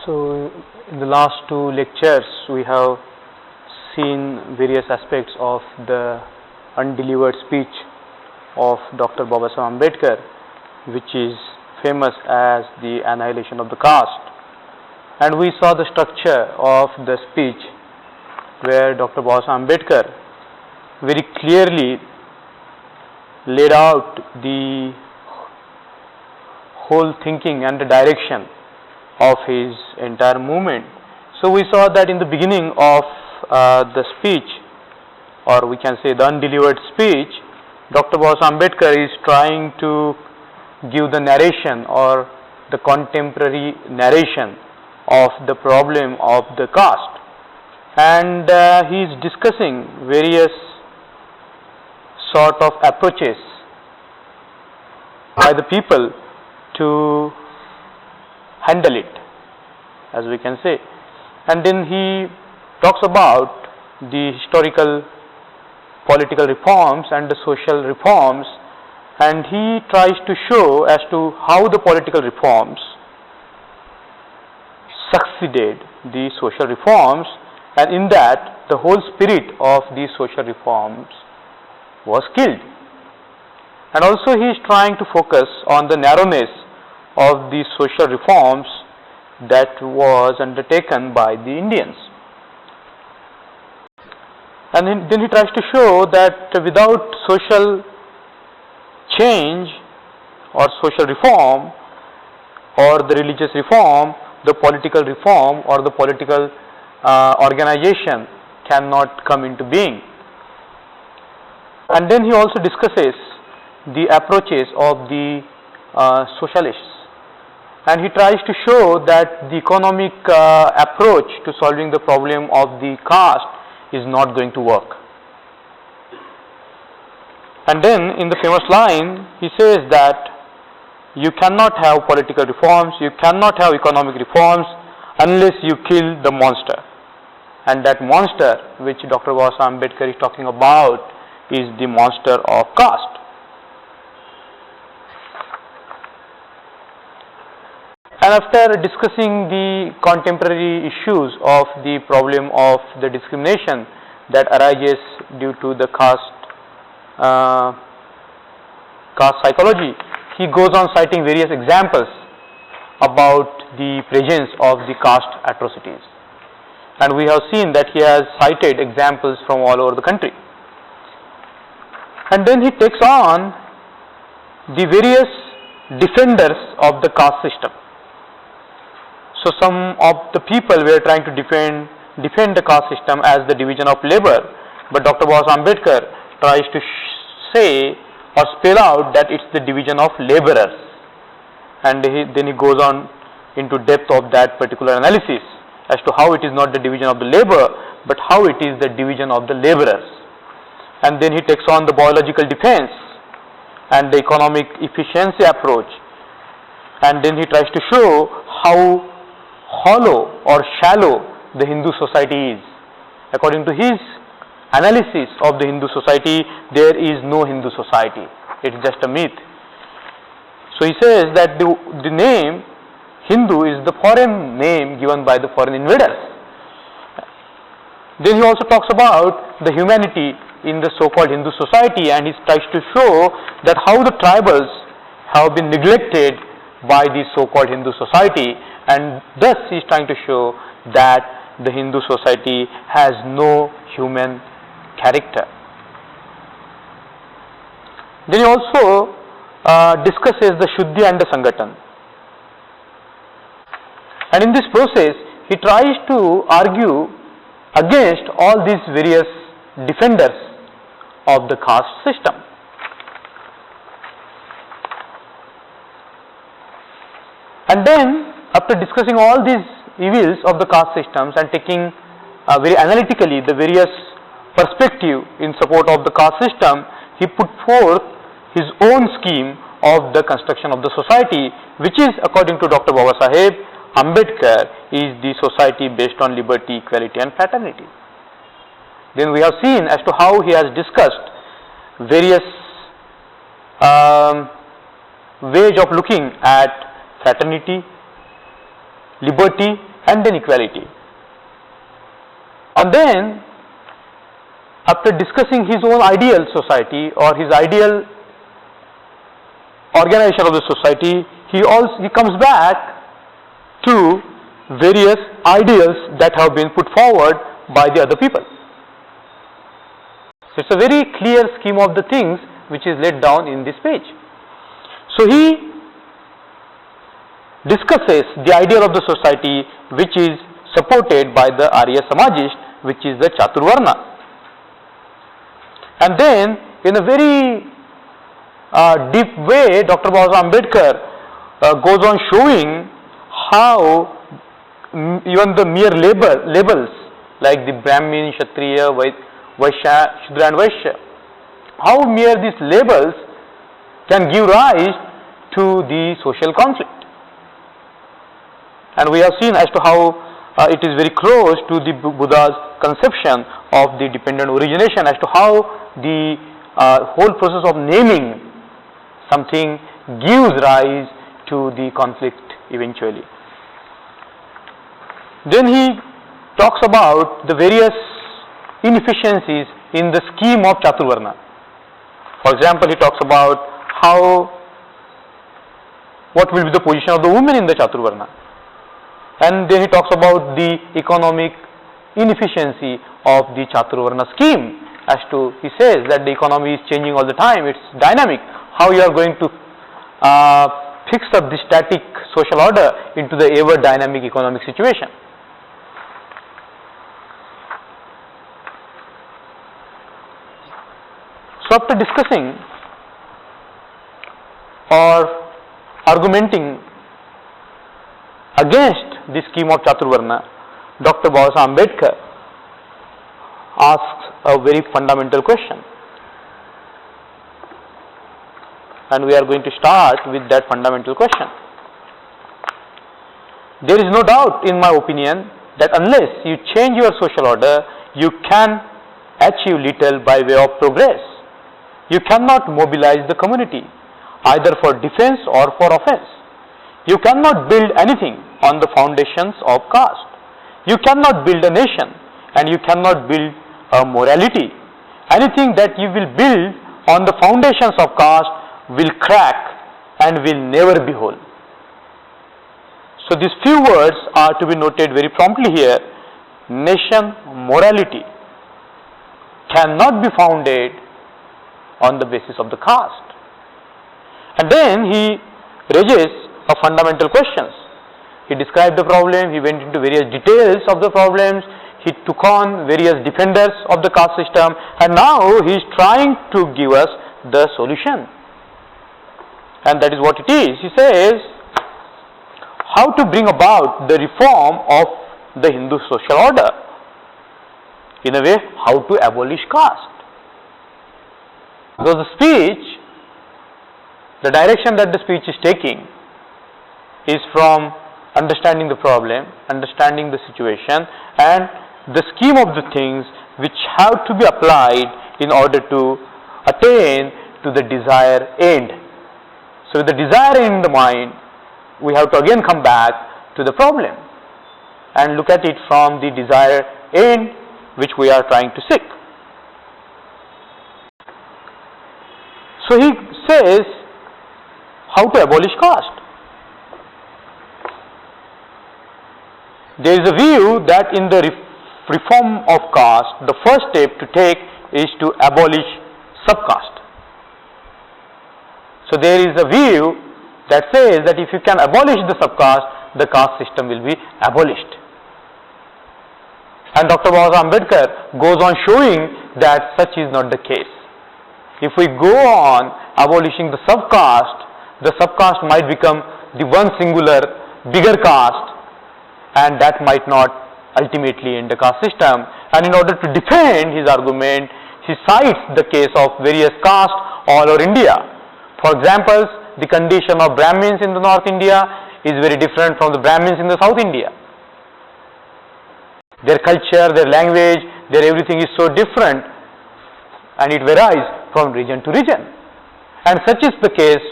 So, in the last two lectures, we have seen various aspects of the undelivered speech of Dr. Babasaheb Ambedkar, which is famous as the annihilation of the caste. And we saw the structure of the speech where Dr. Babasaheb Ambedkar very clearly laid out the whole thinking and the direction of his entire movement. So we saw that in the beginning of the speech, or we can say the undelivered speech, Dr. Babasaheb Ambedkar is trying to give the narration or the contemporary narration of the problem of the caste, and he is discussing various sort of approaches by the people to handle it, as we can say. And then he talks about the historical political reforms and the social reforms, and he tries to show as to how the political reforms succeeded the social reforms, and in that the whole spirit of these social reforms was killed. And also he is trying to focus on the narrowness of the social reforms that was undertaken by the Indians. And then he tries to show that without social change or social reform or the religious reform, the political reform or the political organization cannot come into being. And then he also discusses the approaches of the socialists, and he tries to show that the economic approach to solving the problem of the caste is not going to work. And then in the famous line he says that you cannot have political reforms, you cannot have economic reforms unless you kill the monster. And that monster which Dr. Babasaheb Ambedkar is talking about is the monster of caste. And after discussing the contemporary issues of the problem of the discrimination that arises due to the caste psychology, he goes on citing various examples about the presence of the caste atrocities. And we have seen that he has cited examples from all over the country. And then he takes on the various defenders of the caste system. So some of the people were trying to defend the caste system as the division of labor, but Dr. Babasaheb Ambedkar tries to say or spell out that it's the division of laborers, and then he goes on into depth of that particular analysis as to how it is not the division of the labor, but how it is the division of the laborers. And then he takes on the biological defense and the economic efficiency approach, and then he tries to show how hollow or shallow the Hindu society is. According to his analysis of the Hindu society, there is no Hindu society, it is just a myth. So he says that the name Hindu is the foreign name given by the foreign invaders. Then he also talks about the humanity in the so-called Hindu society, and he tries to show that how the tribals have been neglected by the so-called Hindu society, and thus he is trying to show that the Hindu society has no human character. Then he also discusses the Shuddhi and the Sanghatan, and in this process he tries to argue against all these various defenders of the caste system. And then after discussing all these evils of the caste systems and taking very analytically the various perspective in support of the caste system, he put forth his own scheme of the construction of the society, which is, according to Dr. Babasaheb Ambedkar, is the society based on liberty, equality and fraternity. Then we have seen as to how he has discussed various ways of looking at fraternity, liberty and then equality. And then after discussing his own ideal society or his ideal organization of the society, he comes back to various ideals that have been put forward by the other people. So it's a very clear scheme of the things which is laid down in this page. So he discusses the ideal of the society which is supported by the Arya Samajist, which is the Chaturvarna. And then in a very deep way, Dr. Baba Ambedkar goes on showing how even the mere labels like the Brahmin, Kshatriya, Vaishya, Shudra and Vaishya, how mere these labels can give rise to the social conflict. And we have seen as to how it is very close to the Buddha's conception of the dependent origination, as to how the whole process of naming something gives rise to the conflict eventually. Then he talks about the various inefficiencies in the scheme of Chaturvarna. For example, he talks about what will be the position of the women in the Chaturvarna. And then he talks about the economic inefficiency of the Chaturvarna scheme, as to, he says that the economy is changing all the time, it's dynamic. How you are going to fix up the static social order into the ever dynamic economic situation. So after discussing or argumenting against the scheme of Chaturvarna, Dr. Baba Ambedkar asks a very fundamental question. And we are going to start with that fundamental question. There is no doubt, in my opinion, that unless you change your social order, you can achieve little by way of progress. You cannot mobilize the community, either for defense or for offense. You cannot build anything on the foundations of caste. You cannot build a nation, and you cannot build a morality. Anything that you will build on the foundations of caste will crack and will never be whole. So these few words are to be noted very promptly here. Nation morality cannot be founded on the basis of the caste. And then he raises a fundamental questions. He described the problem, he went into various details of the problems, he took on various defenders of the caste system, and now he is trying to give us the solution. And that is what it is. He says, how to bring about the reform of the Hindu social order. In a way, how to abolish caste. Because the speech, the direction that the speech is taking is from understanding the problem, understanding the situation, and the scheme of the things which have to be applied in order to attain to the desired end. So with the desire in the mind, we have to again come back to the problem and look at it from the desired end which we are trying to seek. So he says how to abolish caste. There is a view that in the reform of caste, the first step to take is to abolish subcaste. So there is a view that says that if you can abolish the subcaste, the caste system will be abolished. And Dr. Baba Ambedkar goes on showing that such is not the case. If we go on abolishing the subcaste might become the one singular bigger caste, and that might not ultimately end the caste system. And in order to defend his argument, he cites the case of various castes all over India. For example, the condition of Brahmins in the North India is very different from the Brahmins in the South India. Their culture, their language, their everything is so different, and it varies from region to region. And such is the case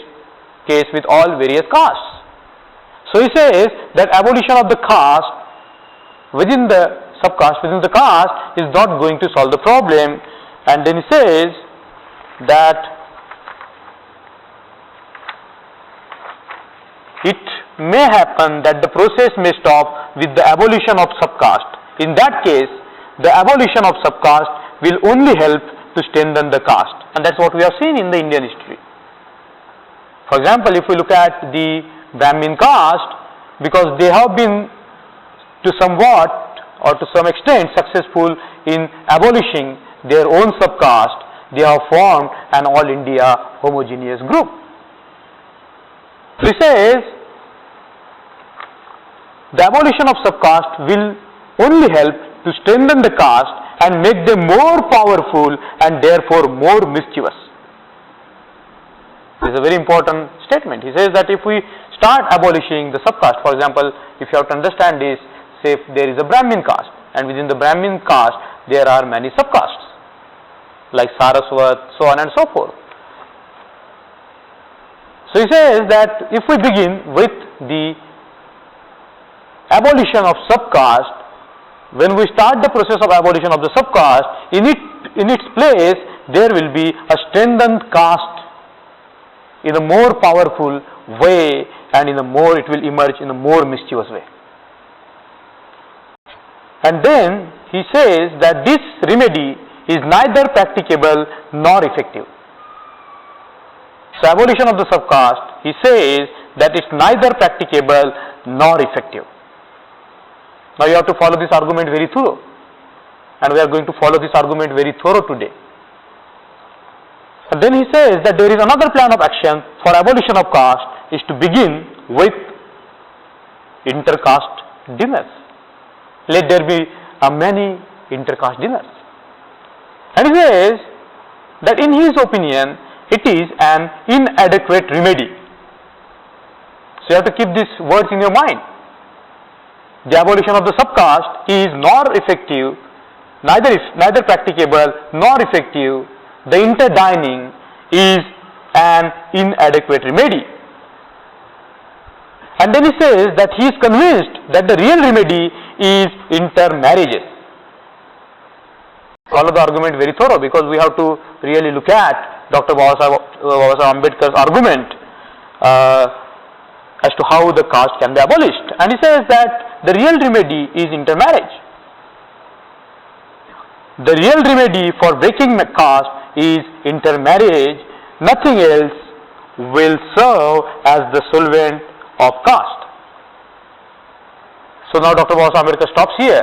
with all various castes. So he says that abolition of the caste within the subcaste, within the caste, is not going to solve the problem. And then he says that it may happen that the process may stop with the abolition of subcaste. In that case, the abolition of subcaste will only help to strengthen the caste, and that's what we have seen in the Indian history. For example, if we look at the Brahmin caste, because they have been to somewhat or to some extent successful in abolishing their own subcaste, they have formed an all India homogeneous group. He says the abolition of subcaste will only help to strengthen the caste and make them more powerful and therefore more mischievous. This is a very important statement. He says that if we start abolishing the subcaste, for example, if you have to understand this, say if there is a Brahmin caste, and within the Brahmin caste there are many subcastes like Saraswat, so on and so forth. So he says that if we begin with the abolition of subcaste, when we start the process of abolition of the subcaste, in its place there will be a strengthened caste in a more powerful way, and it will emerge in a more mischievous way. And then he says that this remedy is neither practicable nor effective. So abolition of the subcaste, he says that it's neither practicable nor effective. Now you have to follow this argument very thorough, and we are going to follow this argument very thorough today. And then he says that there is another plan of action for abolition of caste is to begin with intercaste dinners. Let there be many intercaste dinners. And he says that in his opinion it is an inadequate remedy. So you have to keep these words in your mind. The abolition of the subcaste is nor effective, neither practicable nor effective. The interdining is an inadequate remedy. And then he says that he is convinced that the real remedy is intermarriages. Follow the argument very thorough, because we have to really look at Dr. Babasaheb Ambedkar's argument as to how the caste can be abolished. And he says that the real remedy is intermarriage. The real remedy for breaking the caste is intermarriage. Nothing else will serve as the solvent of caste. So now Dr. Babasaheb Ambedkar stops here,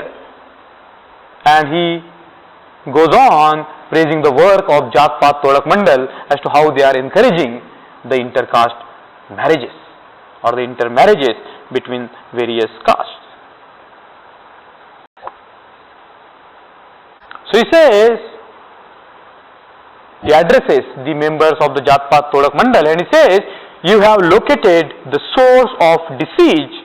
and he goes on praising the work of Jat Paat Todak Mandal as to how they are encouraging the intercaste marriages or the intermarriages between various castes. So he says, he addresses the members of the Jat Paat Todak Mandal, and he says, you have located the source of disease.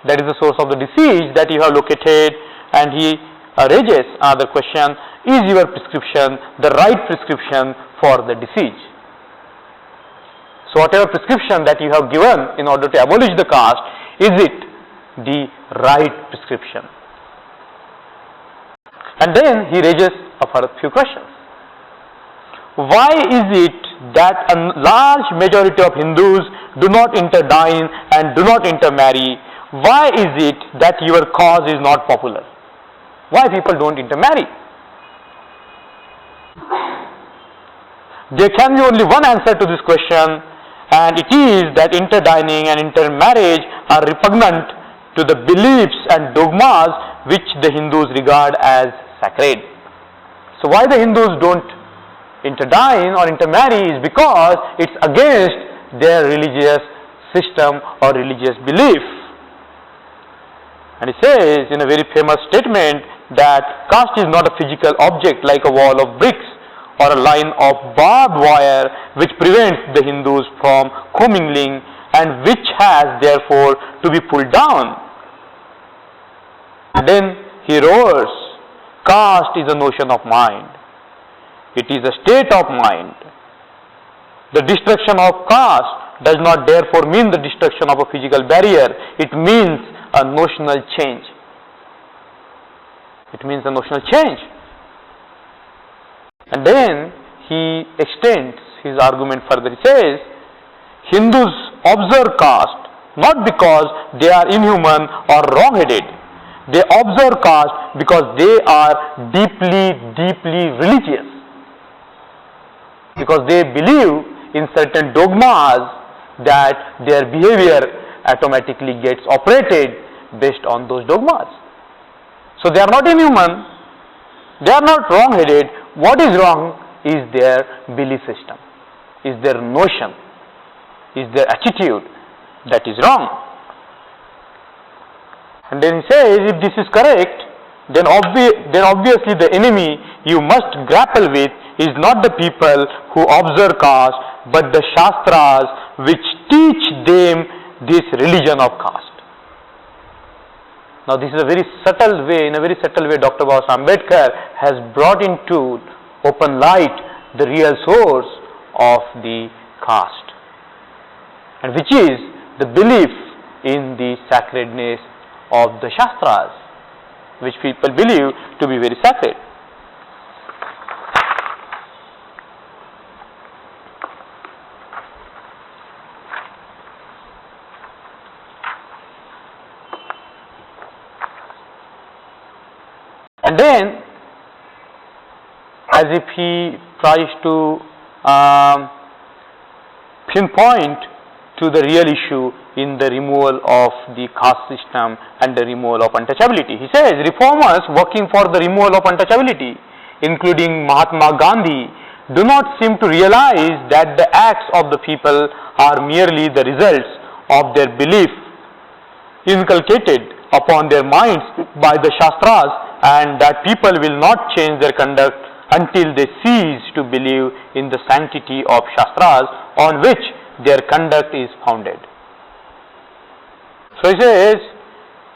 That is the source of the disease that you have located. And he raises another question: is your prescription the right prescription for the disease? So whatever prescription that you have given in order to abolish the caste, is it the right prescription? And then he raises a few questions. Why is it that a large majority of Hindus do not interdine and do not intermarry? Why is it that your cause is not popular? Why people don't intermarry? There can be only one answer to this question, and it is that interdining and intermarriage are repugnant to the beliefs and dogmas which the Hindus regard as sacred. So why the Hindus don't interdine or intermarry is because it's against their religious system or religious belief. And he says in a very famous statement that caste is not a physical object like a wall of bricks or a line of barbed wire which prevents the Hindus from commingling and which has therefore to be pulled down. Then he roars, caste is a notion of mind. It is a state of mind. The destruction of caste does not therefore mean the destruction of a physical barrier. It means a notional change. It means a notional change. And then he extends his argument further. He says, Hindus observe caste not because they are inhuman or wrong-headed. They observe caste because they are deeply, deeply religious. Because they believe in certain dogmas that their behavior automatically gets operated based on those dogmas. So they are not inhuman, they are not wrong-headed. What is wrong is their belief system, is their notion, is their attitude that is wrong. And then he says, if this is correct, then obviously the enemy you must grapple with is not the people who observe caste, but the Shastras which teach them this religion of caste. Now this is a very subtle way, in a very subtle way, Dr. Ambedkar has brought into open light the real source of the caste, and which is the belief in the sacredness of the Shastras, which people believe to be very sacred. And then, as if he tries to pinpoint to the real issue in the removal of the caste system and the removal of untouchability. He says, reformers working for the removal of untouchability, including Mahatma Gandhi, do not seem to realize that the acts of the people are merely the results of their belief inculcated upon their minds by the Shastras, and that people will not change their conduct until they cease to believe in the sanctity of Shastras on which their conduct is founded. So he says,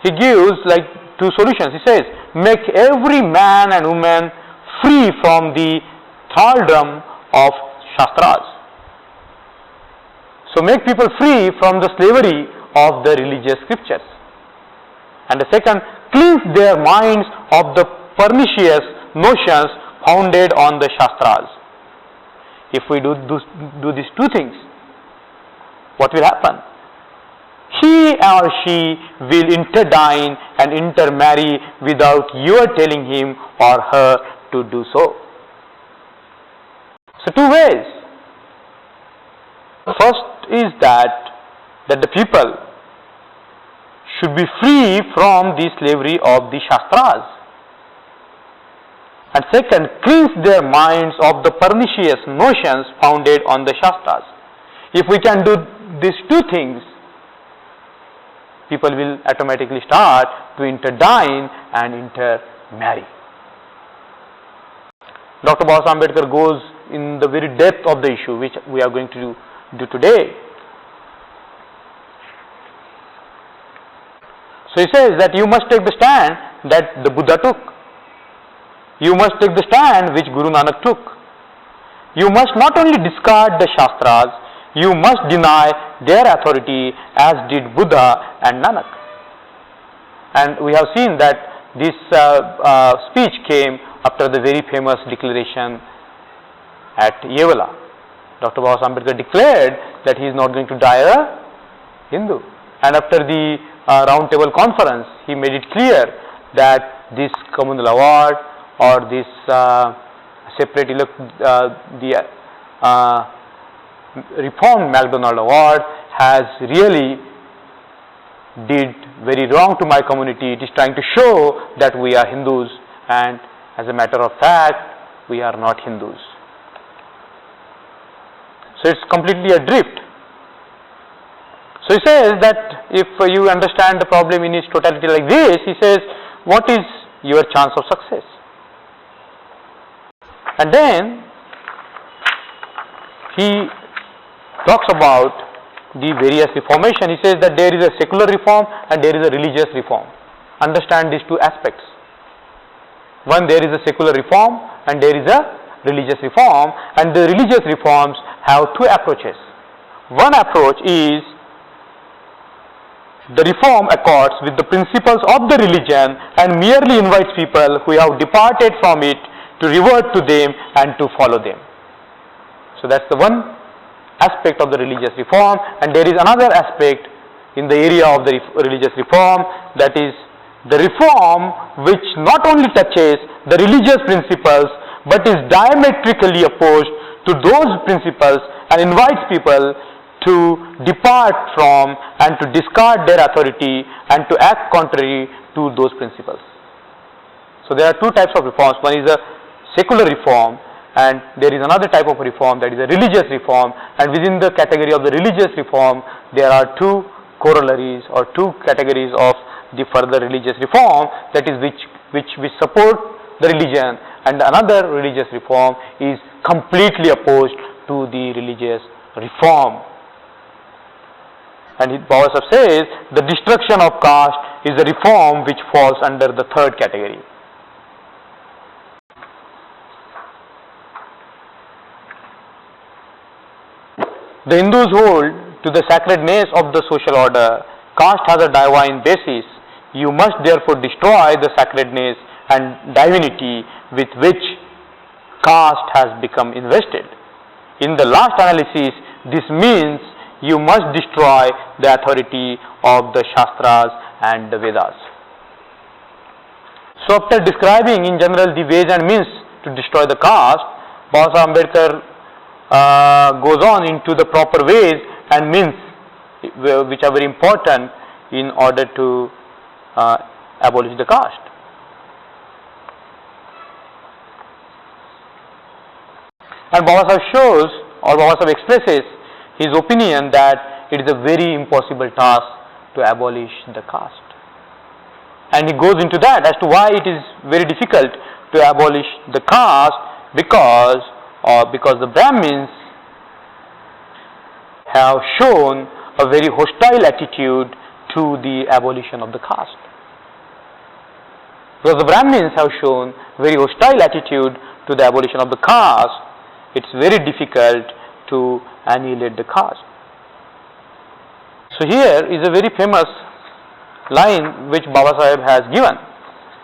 he gives like two solutions. He says, make every man and woman free from the thraldom of Shastras. So make people free from the slavery of the religious scriptures. And the second, cleanse their minds of the pernicious notions founded on the Shastras. If we do these two things, what will happen? He or she will interdine and intermarry without your telling him or her to do so. So two ways. First is that the people should be free from the slavery of the Shastras. And second, cleanse their minds of the pernicious notions founded on the Shastras. If we can do these two things, people will automatically start to interdine and intermarry. Dr. Ambedkar goes in the very depth of the issue, which we are going to do today. So he says that you must take the stand that the Buddha took. You must take the stand which Guru Nanak took. You must not only discard the Shastras, you must deny their authority as did Buddha and Nanak. And we have seen that this speech came after the very famous declaration at Yevala. Dr. Ambedkar declared that he is not going to die a Hindu. And after the round table conference, he made it clear that this communal award or this separate Reformed MacDonald Award has really did very wrong to my community. It is trying to show that we are Hindus, and as a matter of fact, we are not Hindus. So it's completely adrift. So he says that if you understand the problem in its totality like this, he says, what is your chance of success? And then he talks about the various reformation. He says that there is a secular reform and there is a religious reform. Understand these two aspects. One, there is a secular reform and there is a religious reform, and the religious reforms have two approaches. One approach is the reform accords with the principles of the religion and merely invites people who have departed from it to revert to them and to follow them. So that's the one aspect of the religious reform, and there is another aspect in the area of the religious reform, that is the reform which not only touches the religious principles but is diametrically opposed to those principles and invites people to depart from and to discard their authority and to act contrary to those principles. So there are two types of reforms. One is a secular reform, and there is another type of reform, that is a religious reform, and within the category of the religious reform there are two corollaries or two categories of the further religious reform, that is which support the religion, and another religious reform is completely opposed to the religious reform. And Baba Sahib says the destruction of caste is a reform which falls under the third category. The Hindus hold to the sacredness of the social order. Caste has a divine basis. You must therefore destroy the sacredness and divinity with which caste has become invested. In the last analysis, this means you must destroy the authority of the Shastras and the Vedas. So after describing in general the ways and means to destroy the caste, Baba Sahib Ambedkar goes on into the proper ways and means which are very important in order to abolish the caste. And Baba Sahib shows, or Baba Sahib expresses his opinion that it is a very impossible task to abolish the caste. And he goes into that as to why it is very difficult to abolish the caste, because the Brahmins have shown a very hostile attitude to the abolition of the caste. Because the Brahmins have shown very hostile attitude to the abolition of the caste, it's very difficult to annihilate the caste. So here is a very famous line which Baba Sahib has given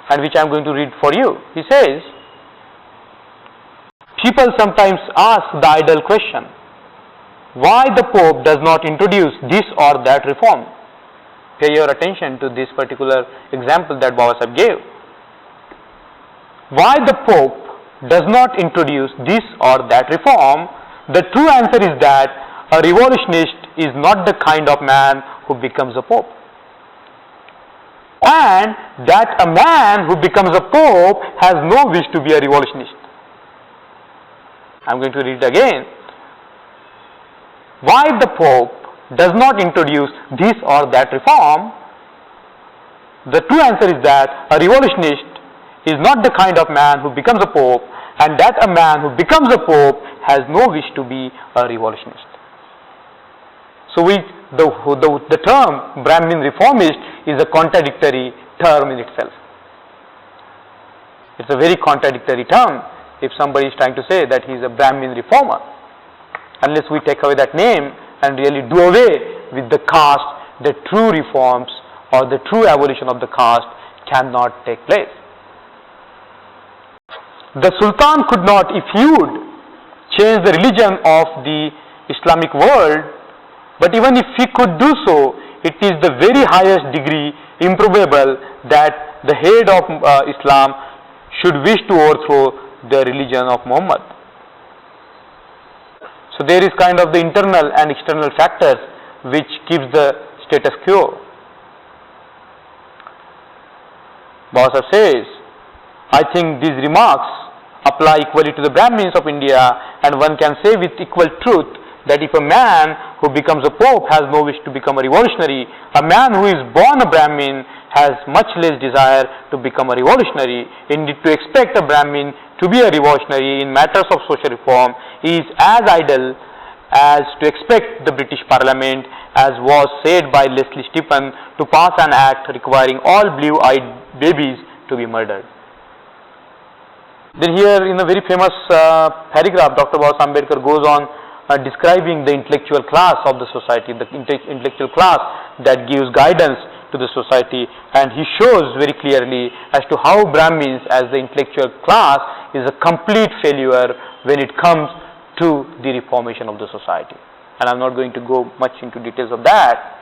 and which I am going to read for you. He says, people sometimes ask the idle question, why the Pope does not introduce this or that reform? Pay your attention to this particular example that Baba Sahib gave. Why the Pope does not introduce this or that reform? The true answer is that a revolutionist is not the kind of man who becomes a Pope, and that a man who becomes a Pope has no wish to be a revolutionist. I am going to read it again. Why the Pope does not introduce this or that reform? The true answer is that a revolutionist is not the kind of man who becomes a Pope, and that a man who becomes a Pope has no wish to be a revolutionist. So the term Brahmin reformist is a contradictory term in itself. It's a very contradictory term if somebody is trying to say that he is a Brahmin reformer. Unless we take away that name and really do away with the caste, the true reforms or the true abolition of the caste cannot take place. The Sultan could not, if he would, change the religion of the Islamic world, but even if he could do so, it is the very highest degree improbable that the head of Islam should wish to overthrow the religion of Muhammad. So there is kind of the internal and external factors which keeps the status quo. Baba says, I think these remarks apply equally to the Brahmins of India, and one can say with equal truth that if a man who becomes a Pope has no wish to become a revolutionary, a man who is born a Brahmin has much less desire to become a revolutionary. Indeed, to expect a Brahmin to be a revolutionary in matters of social reform is as idle as to expect the British Parliament, as was said by Leslie Stephen, to pass an act requiring all blue-eyed babies to be murdered. Then here in a very famous paragraph, Dr. Baba Ambedkar goes on describing the intellectual class of the society, the intellectual class that gives guidance to the society, and he shows very clearly as to how Brahmins as the intellectual class is a complete failure when it comes to the reformation of the society. And I am not going to go much into details of that.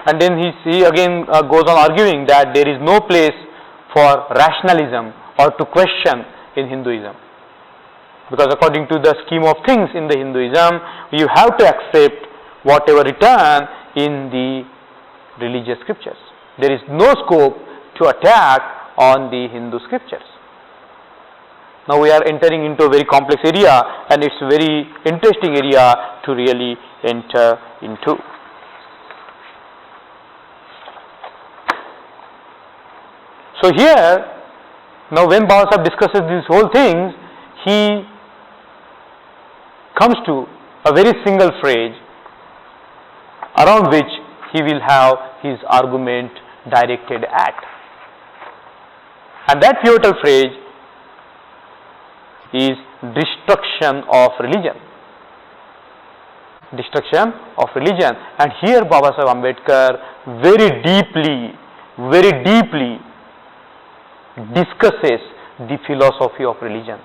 And then he again goes on arguing that there is no place for rationalism or to question in Hinduism, because according to the scheme of things in the Hinduism, you have to accept whatever written in the religious scriptures. There is no scope to attack on the Hindu scriptures. Now we are entering into a very complex area, and it's a very interesting area to really enter into. So here, now when Baba Sahib discusses these whole things, he comes to a very single phrase around which he will have his argument directed at. And that pivotal phrase is destruction of religion. Destruction of religion. And here Baba Sahib Ambedkar very deeply discusses the philosophy of religion,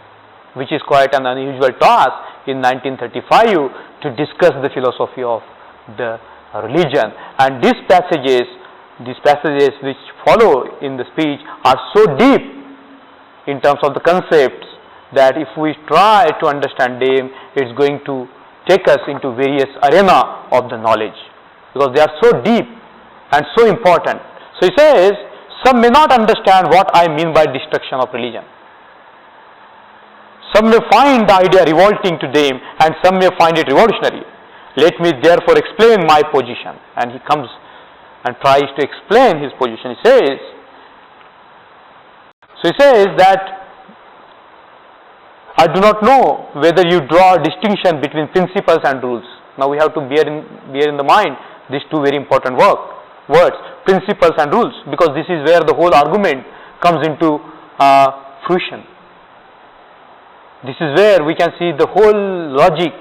which is quite an unusual task in 1935 to discuss the philosophy of the religion. And these passages which follow in the speech are so deep in terms of the concepts that if we try to understand them, it's going to take us into various arena of the knowledge, because they are so deep and so important. So he says, some may not understand what I mean by destruction of religion. Some may find the idea revolting to them, and some may find it revolutionary. Let me therefore explain my position. And he comes and tries to explain his position. He says that I do not know whether you draw a distinction between principles and rules. Now we have to bear in the mind these two very important words, principles and rules, because this is where the whole argument comes into fruition. This is where we can see the whole logic,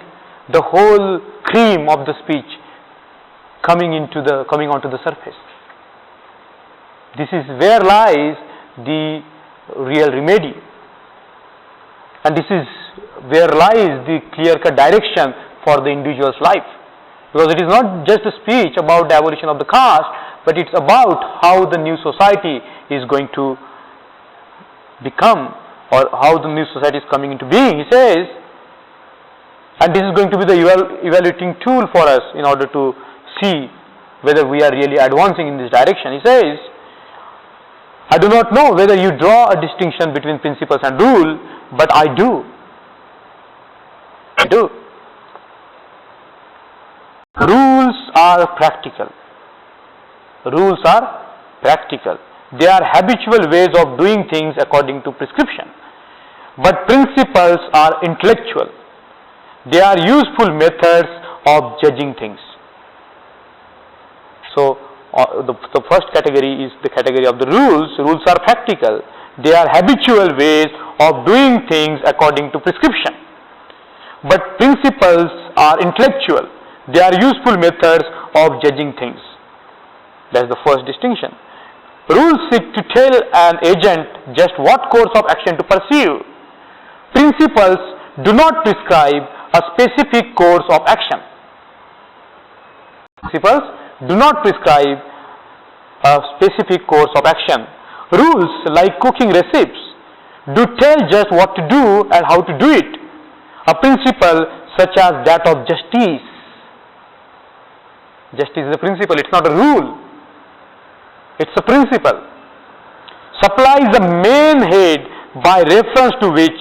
the whole cream of the speech coming onto the surface. This is where lies the real remedy, and this is where lies the clear-cut direction for the individual's life, because it is not just a speech about the abolition of the caste, but it's about how the new society is going to become, or how the new society is coming into being. He says, and this is going to be the evaluating tool for us in order to see whether we are really advancing in this direction. He says, I do not know whether you draw a distinction between principles and rule, but I do. Rules are practical. Rules are practical. They are habitual ways of doing things according to prescription. But principles are intellectual. They are useful methods of judging things. So, the first category is the category of the rules. Rules are practical. They are habitual ways of doing things according to prescription. But principles are intellectual. They are useful methods of judging things. That is the first distinction. Rules seek to tell an agent just what course of action to pursue. Principles do not prescribe a specific course of action. Principles do not prescribe a specific course of action. Rules, like cooking recipes, do tell just what to do and how to do it. A principle such as that of justice. Justice is a principle, it's not a rule. It's a principle. Supplies the main head by reference to which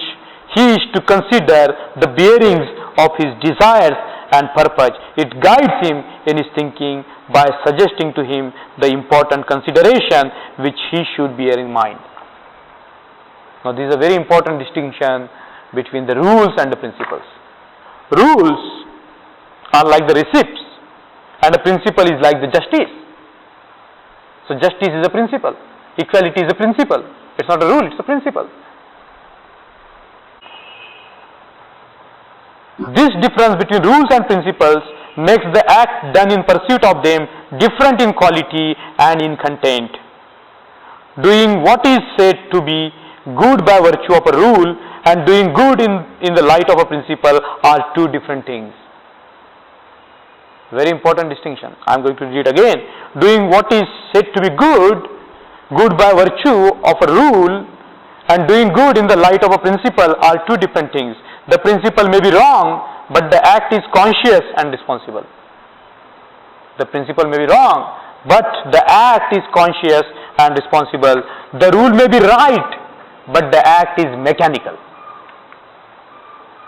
he is to consider the bearings of his desires and purpose. It guides him in his thinking by suggesting to him the important consideration which he should bear in mind. Now this is a very important distinction between the rules and the principles. Rules are like the receipts, and the principle is like the justice. So justice is a principle, equality is a principle. It's not a rule, it's a principle. This difference between rules and principles makes the act done in pursuit of them different in quality and in content. Doing what is said to be good by virtue of a rule and doing good in the light of a principle are two different things. Very important distinction. I am going to read it again. Doing what is said to be good by virtue of a rule, and doing good in the light of a principle are two different things. The principle may be wrong, but the act is conscious and responsible. The principle may be wrong, but the act is conscious and responsible. The rule may be right, but the act is mechanical.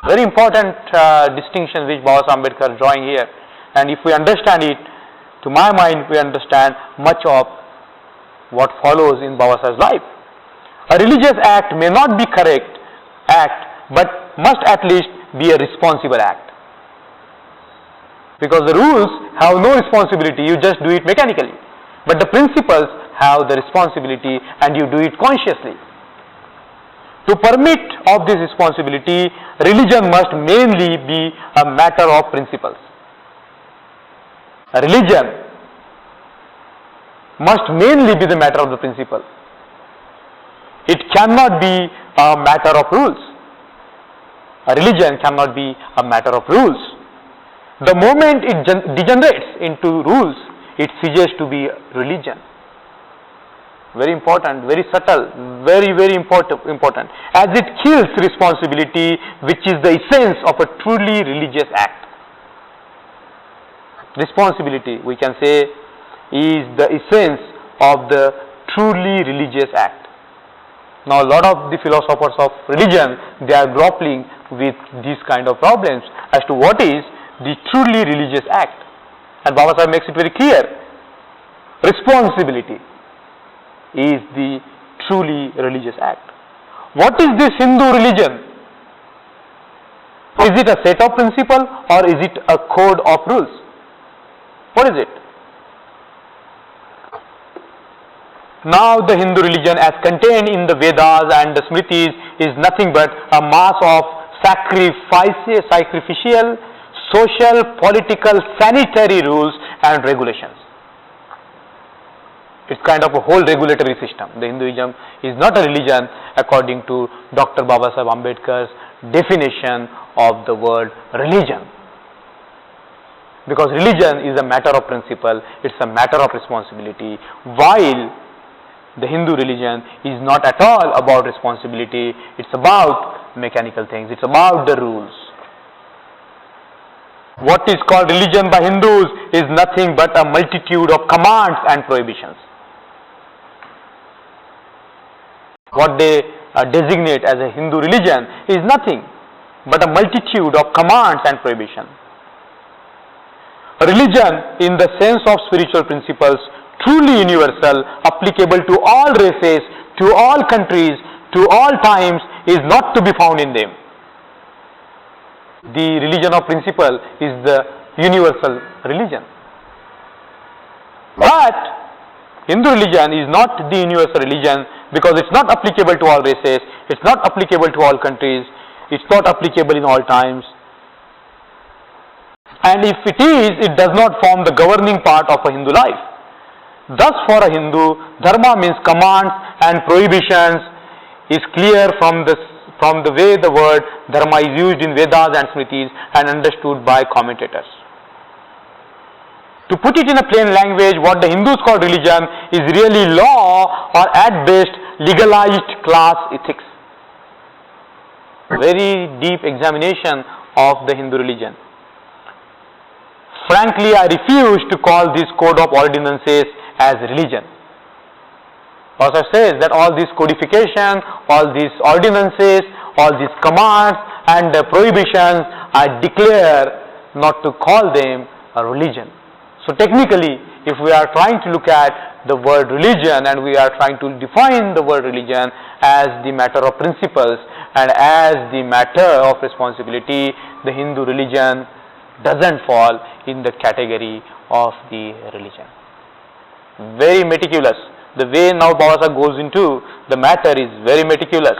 Very important distinction which Baba Ambedkar is drawing here. And if we understand it, to my mind, we understand much of what follows in Baba Sahib's life. A religious act may not be correct act, but must at least be a responsible act. Because the rules have no responsibility, you just do it mechanically. But the principles have the responsibility and you do it consciously. To permit of this responsibility, religion must mainly be a matter of principles. A religion must mainly be the matter of the principle. It cannot be a matter of rules. A religion cannot be a matter of rules. The moment it degenerates into rules, it ceases to be religion. Very important, very subtle, very important. As it kills responsibility, which is the essence of a truly religious act. Responsibility, we can say, is the essence of the truly religious act. Now, a lot of the philosophers of religion, they are grappling with these kind of problems as to what is the truly religious act. And Baba Sahib makes it very clear. Responsibility is the truly religious act. What is this Hindu religion? Is it a set of principles or is it a code of rules? What is it? Now the Hindu religion as contained in the Vedas and the Smritis is nothing but a mass of sacrificial, social, political, sanitary rules and regulations. It's kind of a whole regulatory system. The Hinduism is not a religion according to Dr. Baba Sahib Ambedkar's definition of the word religion. Because religion is a matter of principle, it's a matter of responsibility, while the Hindu religion is not at all about responsibility, it's about mechanical things, it's about the rules. What is called religion by Hindus is nothing but a multitude of commands and prohibitions. What they designate as a Hindu religion is nothing but a multitude of commands and prohibitions. Religion, in the sense of spiritual principles, truly universal, applicable to all races, to all countries, to all times, is not to be found in them. The religion of principle is the universal religion. But Hindu religion is not the universal religion because it's not applicable to all races, it's not applicable to all countries, it's not applicable in all times. And if it is, it does not form the governing part of a Hindu life. Thus, for a Hindu, dharma means commands and prohibitions is clear from the way the word dharma is used in Vedas and Smritis and understood by commentators. To put it in a plain language, what the Hindus call religion is really law or at best legalized class ethics. Very deep examination of the Hindu religion. Frankly, I refuse to call this code of ordinances as religion. Also says that all this codification, all these ordinances, all these commands and prohibitions, I declare not to call them a religion. So technically, if we are trying to look at the word religion and we are trying to define the word religion as the matter of principles and as the matter of responsibility, the Hindu religion doesn't fall in the category of the religion. Very meticulous. The way now Baba Sahib goes into the matter is very meticulous.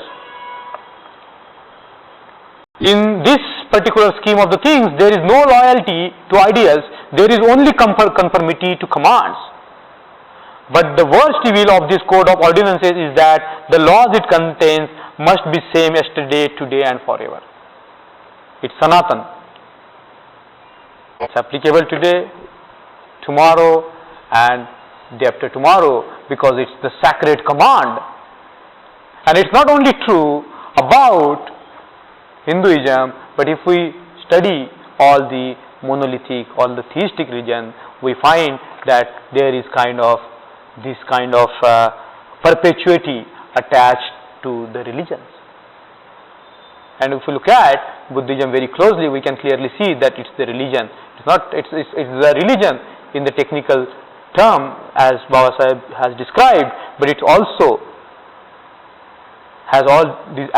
In this particular scheme of the things, there is no loyalty to ideas, there is only conformity to commands. But the worst evil of this code of ordinances is that the laws it contains must be same yesterday, today and forever. It's Sanatan. It's applicable today, tomorrow and day after tomorrow, because it's the sacred command. And it's not only true about Hinduism, but if we study all the monolithic, all the theistic religion, we find that there is this kind of perpetuity attached to the religions. And if we look at Buddhism very closely, we can clearly see that it's the religion. It's the religion in the technical term as Baba Sahib has described, but it also has all these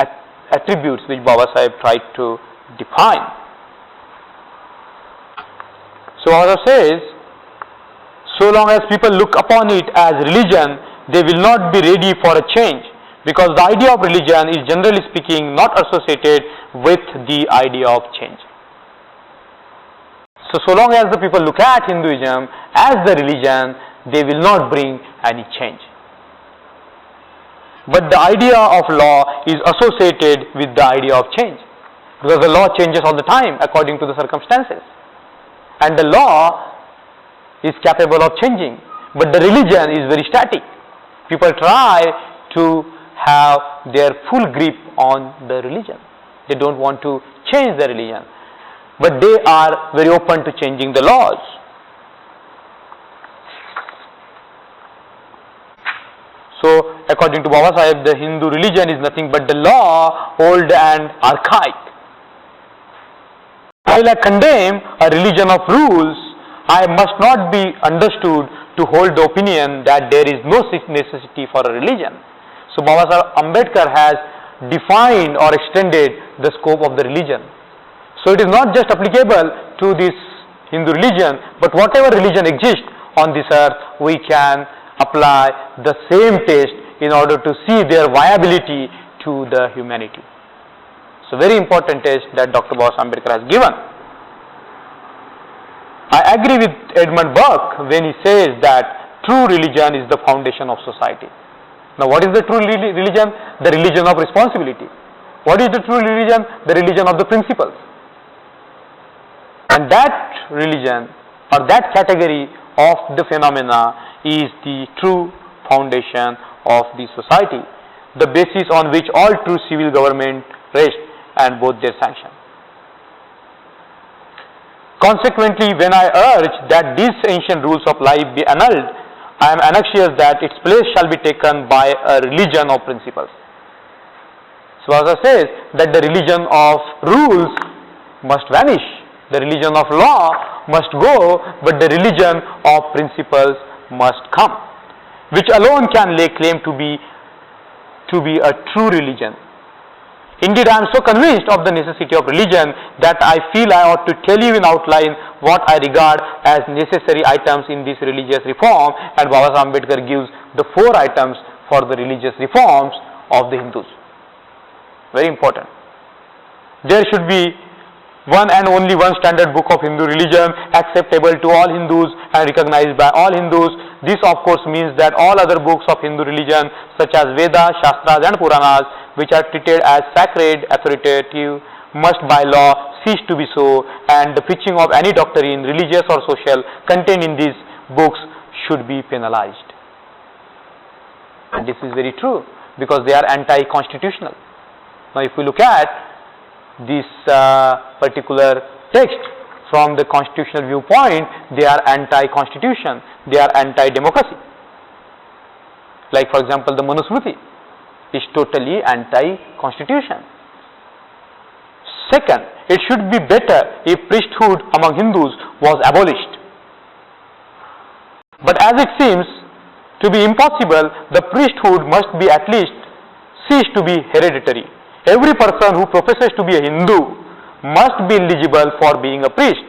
attributes which Baba Sahib tried to define. So Baba says, so long as people look upon it as religion, they will not be ready for a change, because the idea of religion is generally speaking not associated with the idea of change. So long as the people look at Hinduism as the religion, they will not bring any change. But the idea of law is associated with the idea of change, because the law changes all the time according to the circumstances, and the law is capable of changing, but the religion is very static. People try to have their full grip on the religion. They don't want to change the religion, but they are very open to changing the laws. So according to Baba Sahib, the Hindu religion is nothing but the law, old and archaic. While I condemn a religion of rules, I must not be understood to hold the opinion that there is no necessity for a religion. So Baba Sahib Ambedkar has defined or extended the scope of the religion. So it is not just applicable to this Hindu religion, but whatever religion exists on this earth, we can apply the same test in order to see their viability to the humanity. So very important test that Dr. Baba Ambedkar has given. I agree with Edmund Burke when he says that true religion is the foundation of society. Now what is the true religion? The religion of responsibility. What is the true religion? The religion of the principles. And that religion or that category of the phenomena is the true foundation of the society, the basis on which all true civil government rests and both their sanction. Consequently, when I urge that these ancient rules of life be annulled, I am anxious that its place shall be taken by a religion of principles. So as I says that the religion of rules must vanish, the religion of law must go, but the religion of principles must come, which alone can lay claim to be a true religion. Indeed, I am so convinced of the necessity of religion that I feel I ought to tell you in outline what I regard as necessary items in this religious reform, and Baba Sahib Ambedkar gives the 4 items for the religious reforms of the Hindus. Very important. There should be one and only one standard book of Hindu religion acceptable to all Hindus and recognized by all Hindus. This of course means that all other books of Hindu religion such as Vedas, Shastras and Puranas, which are treated as sacred, authoritative, must by law cease to be so, and the preaching of any doctrine, religious or social, contained in these books should be penalized. And this is very true because they are anti-constitutional. Now if we look at this particular text from the constitutional viewpoint, they are anti-constitution, they are anti-democracy. Like for example, the Manusmriti is totally anti-constitution. Second, it should be better if priesthood among Hindus was abolished. But as it seems to be impossible, the priesthood must be at least cease to be hereditary. Every person who professes to be a Hindu must be eligible for being a priest.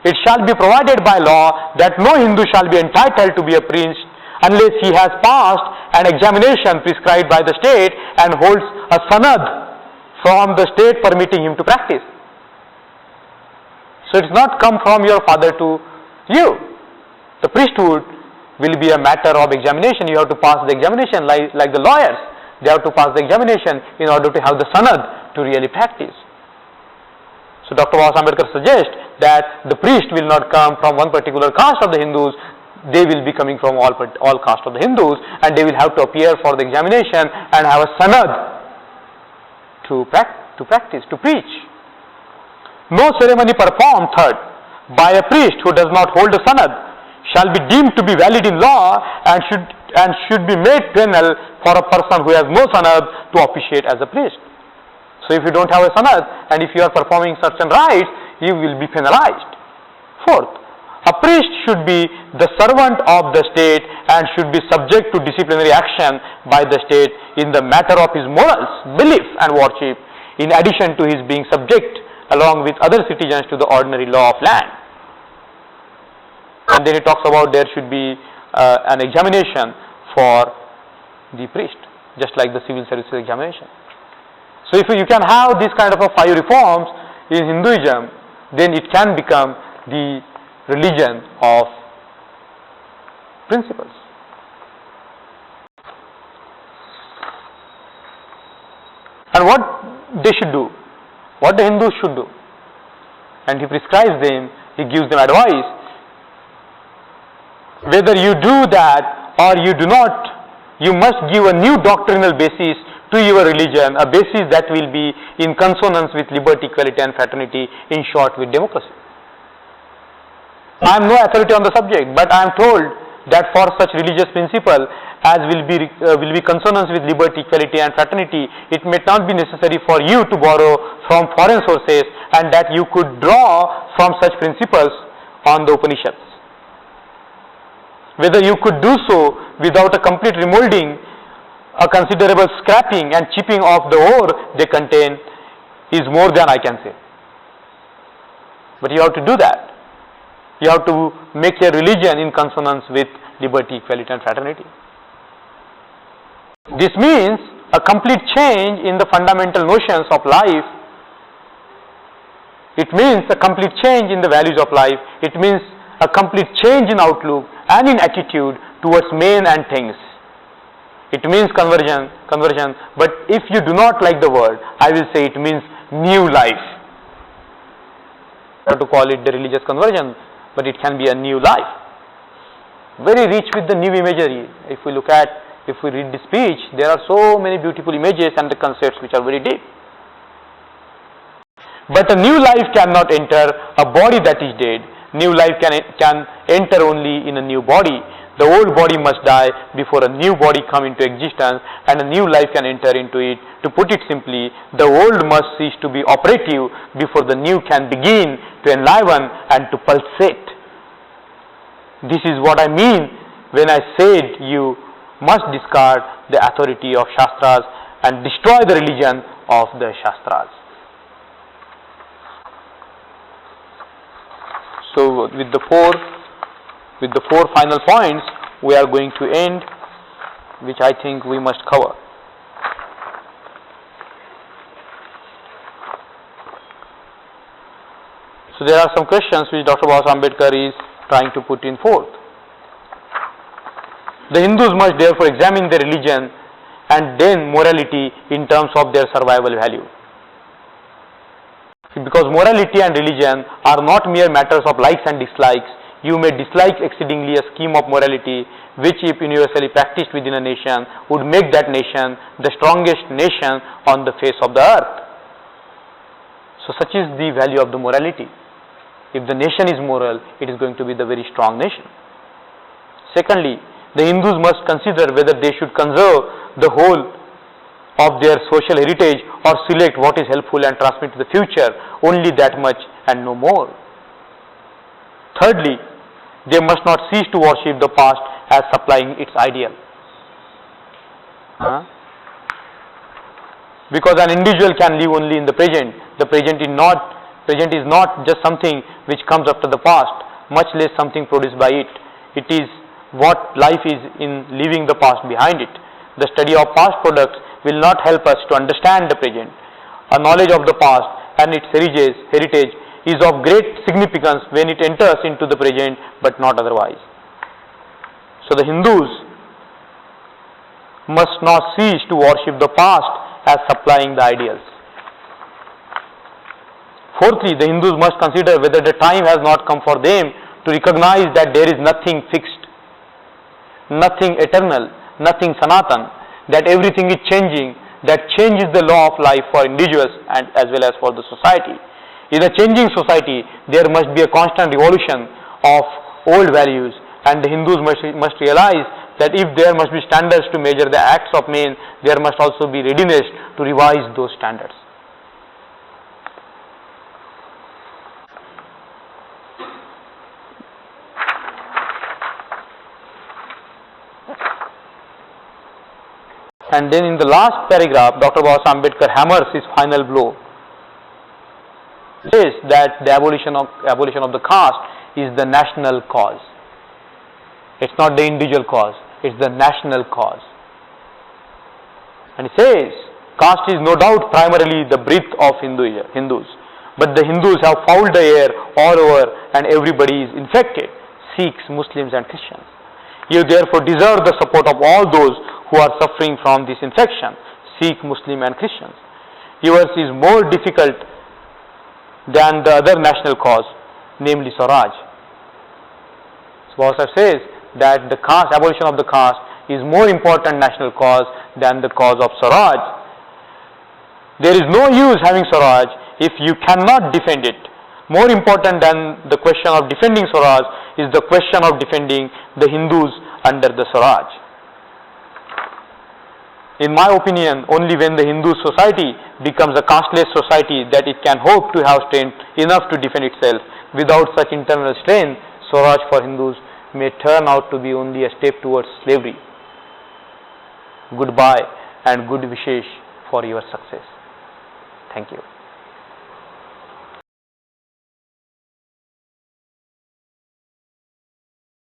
It shall be provided by law that no Hindu shall be entitled to be a priest unless he has passed an examination prescribed by the state and holds a sanad from the state permitting him to practice. So it's not come from your father to you. The priesthood will be a matter of examination. You have to pass the examination like the lawyers. They have to pass the examination in order to have the sanad to really practice. So Dr. Ambedkar suggests that the priest will not come from one particular caste of the Hindus. They will be coming from all caste of the Hindus, and they will have to appear for the examination and have a sanad to practice, to preach. No ceremony performed, third, by a priest who does not hold a sanad shall be deemed to be valid in law and should be made penal for a person who has no sanad to officiate as a priest. So if you don't have a sanad and if you are performing certain rites, you will be penalized. Fourth, a priest should be the servant of the state and should be subject to disciplinary action by the state in the matter of his morals, belief and worship, in addition to his being subject along with other citizens to the ordinary law of land. And then he talks about there should be an examination for the priest, just like the civil services examination. So if you can have this kind of a 5 reforms in Hinduism, then it can become the religion of principles. And what they should do, what the Hindus should do, and he prescribes them, he gives them advice. Whether you do that or you do not, you must give a new doctrinal basis to your religion, a basis that will be in consonance with liberty, equality and fraternity, in short with democracy. I am no authority on the subject, but I am told that for such religious principle as will be consonance with liberty, equality and fraternity, it may not be necessary for you to borrow from foreign sources, and that you could draw from such principles on the Upanishads. Whether you could do so without a complete remolding, a considerable scrapping and chipping off the ore they contain is more than I can say. But you have to do that. You have to make your religion in consonance with liberty, equality and fraternity. This means a complete change in the fundamental notions of life. It means a complete change in the values of life. It means a complete change in outlook and in attitude towards men and things. It means conversion, but if you do not like the word, I will say it means new life. I have to call it the religious conversion, but it can be a new life. Very rich with the new imagery. If we read the speech, there are so many beautiful images and the concepts which are very deep. But a new life cannot enter a body that is dead. New life can enter only in a new body. The old body must die before a new body come into existence and a new life can enter into it. To put it simply, the old must cease to be operative before the new can begin to enliven and to pulsate. This is what I mean when I said you must discard the authority of Shastras and destroy the religion of the Shastras. So with the four final points we are going to end, which I think we must cover. So there are some questions which Dr. Ambedkar is trying to put in forth. The Hindus must therefore examine their religion and then morality in terms of their survival value. Because morality and religion are not mere matters of likes and dislikes. You may dislike exceedingly a scheme of morality which, if universally practiced within a nation, would make that nation the strongest nation on the face of the earth. So such is the value of the morality. If the nation is moral, it is going to be the very strong nation. Secondly, the Hindus must consider whether they should conserve the whole of their social heritage or select what is helpful and transmit to the future, only that much and no more. Thirdly, they must not cease to worship the past as supplying its ideal. Because an individual can live only in the present. The present is not just something which comes after the past, much less something produced by it. It is what life is in leaving the past behind it. The study of past products will not help us to understand the present. A knowledge of the past and its heritage is of great significance when it enters into the present, but not otherwise. So the Hindus must not cease to worship the past as supplying the ideals. Fourthly, the Hindus must consider whether the time has not come for them to recognize that there is nothing fixed, nothing eternal, nothing sanatan, that everything is changing, that change is the law of life for individuals and as well as for the society. In a changing society, there must be a constant revolution of old values, and the Hindus must realize that if there must be standards to measure the acts of men, there must also be readiness to revise those standards. And then in the last paragraph, Dr. Ambedkar hammers his final blow. He says that the abolition of the caste is the national cause. It's not the individual cause, it's the national cause. And he says, caste is no doubt primarily the breath of Hindus, but the Hindus have fouled the air all over and everybody is infected, Sikhs, Muslims and Christians. You therefore deserve the support of all those who are suffering from this infection, Sikh, Muslim and Christians. Yours is more difficult than the other national cause, namely Swaraj. So Baba says that the abolition of the caste is more important national cause than the cause of Swaraj. There is no use having Swaraj if you cannot defend it. More important than the question of defending Swaraj is the question of defending the Hindus under the Swaraj. In my opinion, only when the Hindu society becomes a casteless society that it can hope to have strength enough to defend itself. Without such internal strength, Swaraj for Hindus may turn out to be only a step towards slavery. Goodbye and good wishes for your success. Thank you.